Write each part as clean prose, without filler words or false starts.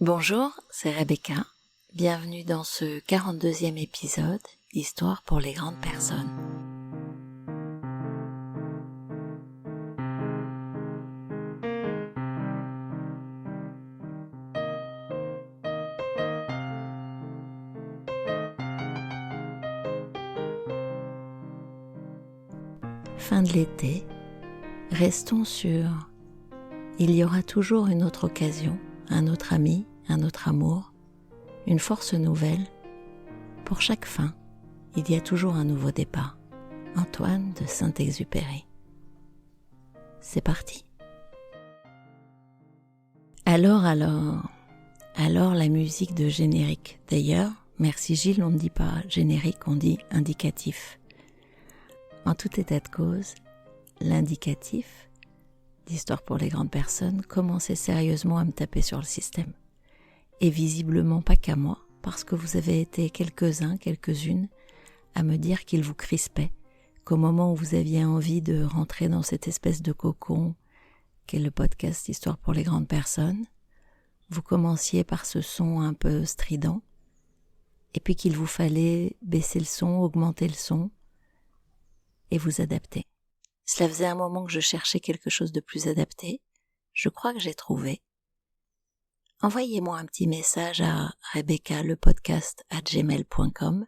Bonjour, c'est Rebecca. Bienvenue dans ce 42e épisode d'Histoire pour les grandes personnes. Fin de l'été, restons sur « Il y aura toujours une autre occasion, un autre ami, un autre amour, une force nouvelle. Pour chaque fin, il y a toujours un nouveau départ. » Antoine de Saint-Exupéry. C'est parti. Alors la musique de générique. D'ailleurs, merci Gilles, on ne dit pas générique, on dit indicatif. En tout état de cause, l'indicatif d'Histoire pour les grandes personnes commençait sérieusement à me taper sur le système. Et visiblement pas qu'à moi, parce que vous avez été quelques-uns, quelques-unes, à me dire qu'il vous crispait, qu'au moment où vous aviez envie de rentrer dans cette espèce de cocon qu'est le podcast Histoire pour les grandes personnes, vous commenciez par ce son un peu strident, et puis qu'il vous fallait baisser le son, augmenter le son, et vous adapter. Cela faisait un moment que je cherchais quelque chose de plus adapté. Je crois que j'ai trouvé. Envoyez-moi un petit message à rebecca.lepodcast@gmail.com,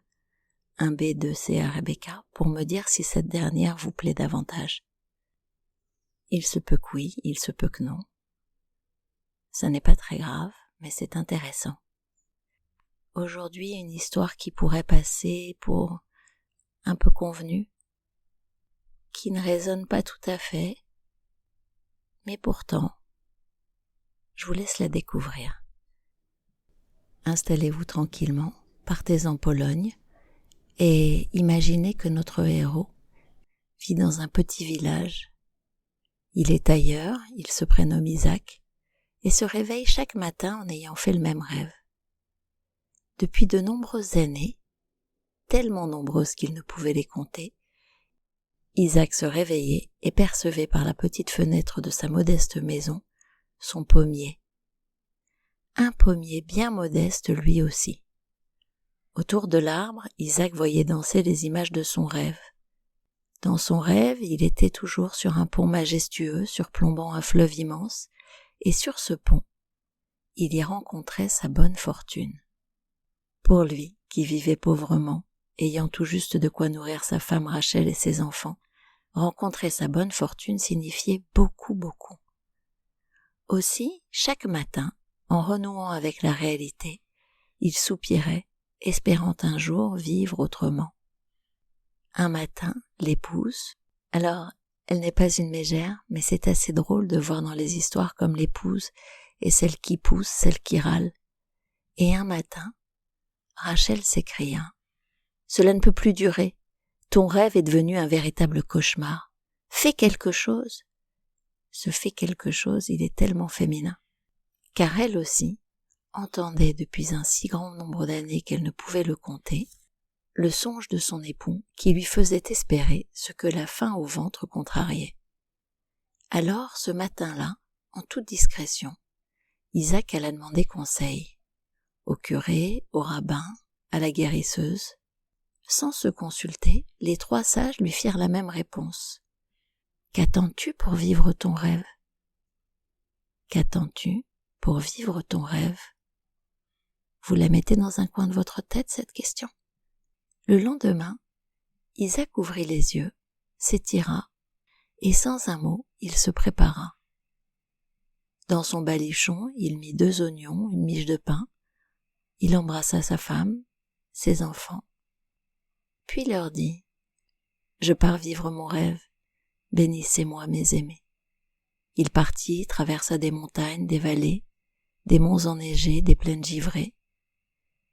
un B2C à Rebecca, pour me dire si cette dernière vous plaît davantage. Il se peut que oui, il se peut que non. Ça n'est pas très grave, mais c'est intéressant. Aujourd'hui, une histoire qui pourrait passer pour un peu convenue, qui ne résonne pas tout à fait, mais pourtant, je vous laisse la découvrir. Installez-vous tranquillement, partez en Pologne et imaginez que notre héros vit dans un petit village. Il est tailleur, il se prénomme Isaac et se réveille chaque matin en ayant fait le même rêve. Depuis de nombreuses années, tellement nombreuses qu'il ne pouvait les compter, Isaac se réveillait et percevait par la petite fenêtre de sa modeste maison son pommier. Un pommier bien modeste lui aussi. Autour de l'arbre, Isaac voyait danser les images de son rêve. Dans son rêve, il était toujours sur un pont majestueux surplombant un fleuve immense, et sur ce pont, il y rencontrait sa bonne fortune. Pour lui, qui vivait pauvrement, ayant tout juste de quoi nourrir sa femme Rachel et ses enfants, rencontrer sa bonne fortune signifiait beaucoup, beaucoup. Aussi, chaque matin, en renouant avec la réalité, il soupirait, espérant un jour vivre autrement. Un matin, l'épouse, alors elle n'est pas une mégère, mais c'est assez drôle de voir dans les histoires comme l'épouse est celle qui pousse, celle qui râle. Et un matin, Rachel s'écria « Cela ne peut plus durer. Ton rêve est devenu un véritable cauchemar. Fais quelque chose. » Ce fait quelque chose, il est tellement féminin. Car elle aussi entendait depuis un si grand nombre d'années qu'elle ne pouvait le compter, le songe de son époux qui lui faisait espérer ce que la faim au ventre contrariait. Alors, ce matin-là, en toute discrétion, Isaac alla demander conseil au curé, au rabbin, à la guérisseuse. Sans se consulter, les trois sages lui firent la même réponse. « Qu'attends-tu pour vivre ton rêve ? » Qu'attends-tu pour vivre ton rêve ? Vous la mettez dans un coin de votre tête, cette question ? Le lendemain, Isaac ouvrit les yeux, s'étira, et sans un mot, il se prépara. Dans son balichon, il mit 2 oignons, une miche de pain. Il embrassa sa femme, ses enfants, puis leur dit « Je pars vivre mon rêve, bénissez-moi mes aimés. » Il partit, traversa des montagnes, des vallées, des monts enneigés, des plaines givrées.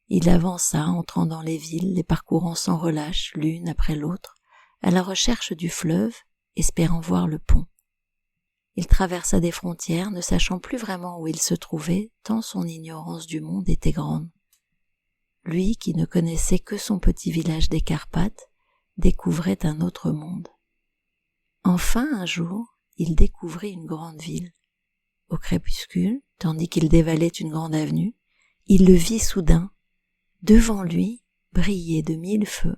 Il avança, entrant dans les villes, les parcourant sans relâche, l'une après l'autre, à la recherche du fleuve, espérant voir le pont. Il traversa des frontières, ne sachant plus vraiment où il se trouvait, tant son ignorance du monde était grande. Lui, qui ne connaissait que son petit village des Carpates, découvrait un autre monde. Enfin, un jour, il découvrit une grande ville. Au crépuscule, tandis qu'il dévalait une grande avenue, il le vit soudain, devant lui, briller de 1000 feux,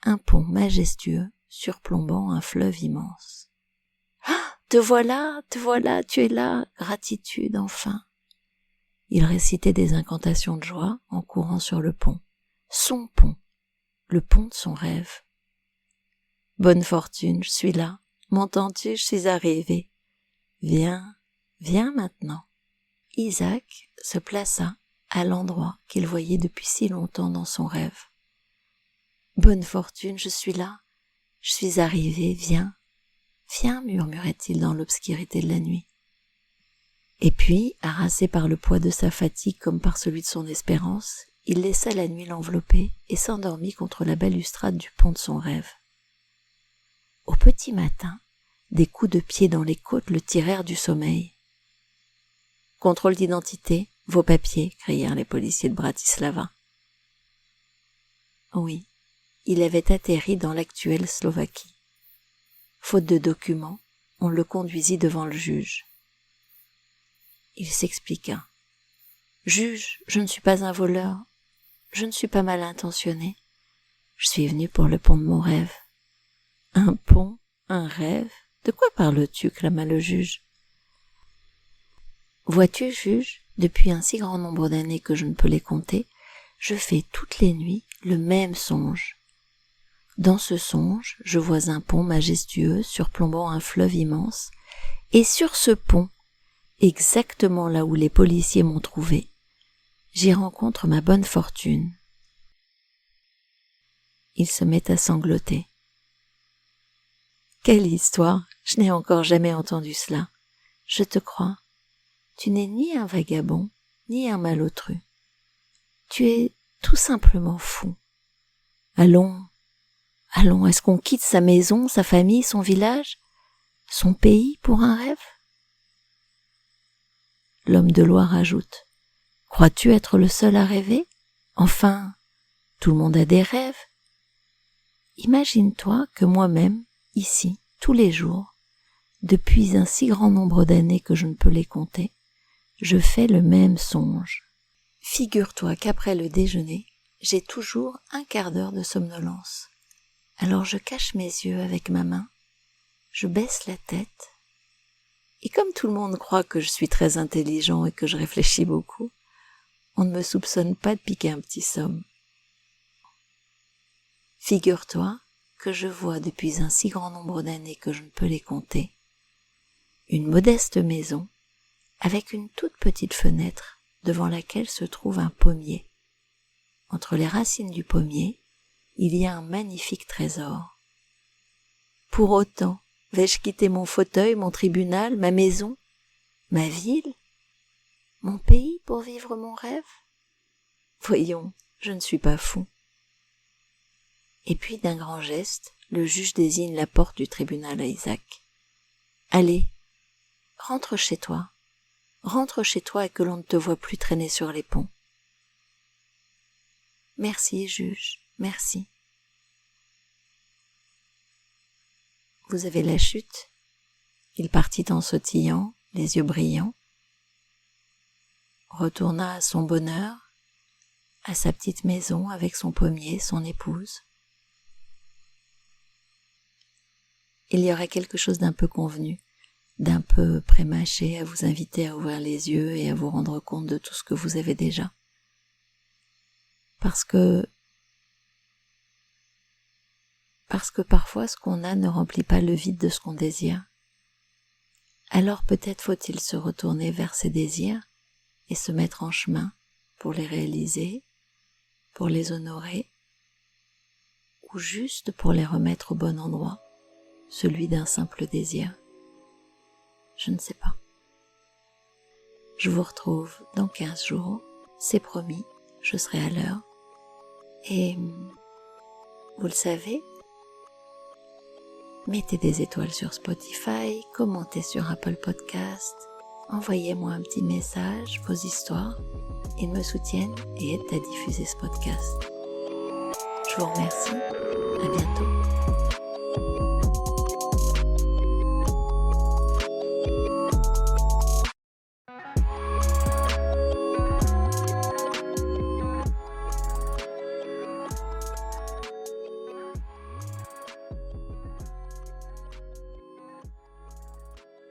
un pont majestueux surplombant un fleuve immense. « Ah, te voilà, tu es là, gratitude enfin !» Il récitait des incantations de joie en courant sur le pont. Son pont, le pont de son rêve. « Bonne fortune, je suis là. M'entends-tu, je suis arrivé. Viens, viens maintenant. » Isaac se plaça à l'endroit qu'il voyait depuis si longtemps dans son rêve. « Bonne fortune, je suis là. Je suis arrivé, viens. Viens, murmurait-il dans l'obscurité de la nuit. Et puis, harassé par le poids de sa fatigue comme par celui de son espérance, il laissa la nuit l'envelopper et s'endormit contre la balustrade du pont de son rêve. Au petit matin, des coups de pied dans les côtes le tirèrent du sommeil. « Contrôle d'identité, vos papiers !» crièrent les policiers de Bratislava. Oui, il avait atterri dans l'actuelle Slovaquie. Faute de documents, on le conduisit devant le juge. Il s'expliqua. « Juge, je ne suis pas un voleur, je ne suis pas mal intentionné. Je suis venu pour le pont de mon rêve. »« Un pont, un rêve ? De quoi parles-tu » clama le juge. « Vois-tu, juge, depuis un si grand nombre d'années que je ne peux les compter, je fais toutes les nuits le même songe. Dans ce songe, je vois un pont majestueux surplombant un fleuve immense, et sur ce pont, exactement là où les policiers m'ont trouvé, j'y rencontre ma bonne fortune. » Il se met à sangloter. « Quelle histoire! Je n'ai encore jamais entendu cela. Je te crois. Tu n'es ni un vagabond, ni un malotru. Tu es tout simplement fou. Allons, est-ce qu'on quitte sa maison, sa famille, son village, son pays pour un rêve ?» L'homme de loi rajoute. « Crois-tu être le seul à rêver ? Enfin, tout le monde a des rêves. Imagine-toi que moi-même, ici, tous les jours, depuis un si grand nombre d'années que je ne peux les compter, je fais le même songe. Figure-toi qu'après le déjeuner, j'ai toujours un quart d'heure de somnolence. Alors je cache mes yeux avec ma main, je baisse la tête, et comme tout le monde croit que je suis très intelligent et que je réfléchis beaucoup, on ne me soupçonne pas de piquer un petit somme. Figure-toi que je vois depuis un si grand nombre d'années que je ne peux les compter, une modeste maison avec une toute petite fenêtre devant laquelle se trouve un pommier. Entre les racines du pommier, il y a un magnifique trésor. Pour autant, vais-je quitter mon fauteuil, mon tribunal, ma maison, ma ville, mon pays pour vivre mon rêve ? Voyons, je ne suis pas fou. » Et puis d'un grand geste, le juge désigne la porte du tribunal à Isaac. « Allez, rentre chez toi et que l'on ne te voie plus traîner sur les ponts. »« Merci, juge, merci. » Vous avez la chute. Il partit en sautillant, les yeux brillants, retourna à son bonheur, à sa petite maison avec son pommier, son épouse. Il y aurait quelque chose d'un peu convenu, d'un peu prémâché à vous inviter à ouvrir les yeux et à vous rendre compte de tout ce que vous avez déjà. Parce que parfois ce qu'on a ne remplit pas le vide de ce qu'on désire. Alors peut-être faut-il se retourner vers ses désirs et se mettre en chemin pour les réaliser, pour les honorer, ou juste pour les remettre au bon endroit, celui d'un simple désir. Je ne sais pas. Je vous retrouve dans 15 jours, c'est promis, je serai à l'heure. Et vous le savez, mettez des étoiles sur Spotify, commentez sur Apple Podcast, envoyez-moi un petit message, vos histoires. Ils me soutiennent et aident à diffuser ce podcast. Je vous remercie, à bientôt.